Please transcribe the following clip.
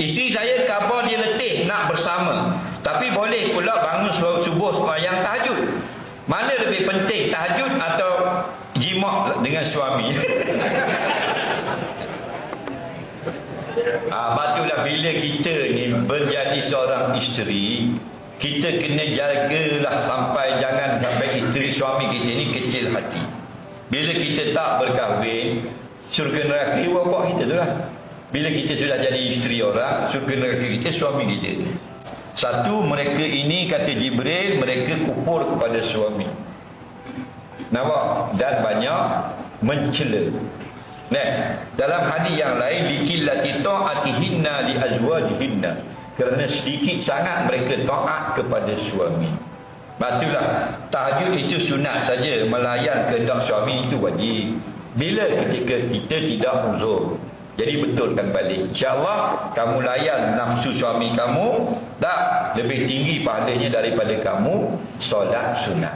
Isteri saya khabar dia letih nak bersama, tapi boleh pula bangun subuh sembahyang tahajud. Mana lebih penting, tahajud atau jimat dengan suami? Batulah bila kita ni menjadi seorang isteri, kita kena jagalah jangan sampai isteri suami kita ni kecil hati. Bila kita tak berkahwin, syurga neraka bapak kita tu lah. Bila kita sudah jadi isteri orang, syurga neraka kita suami kita. Satu, mereka ini kata Jibril, mereka kufur kepada suami. Nampak? Dan banyak mencela. Dalam hadis yang lain, likillati ta'atihinna li azwajihinna, kerana sedikit sangat mereka taat kepada suami. Itulah, tahajud itu sunat saja, melayan kehendak suami itu wajib. Bila ketika kita tidak uzur. Jadi betulkan balik. InsyaAllah kamu layan nafsu suami kamu, tak lebih tinggi pahalanya daripada kamu solat sunat.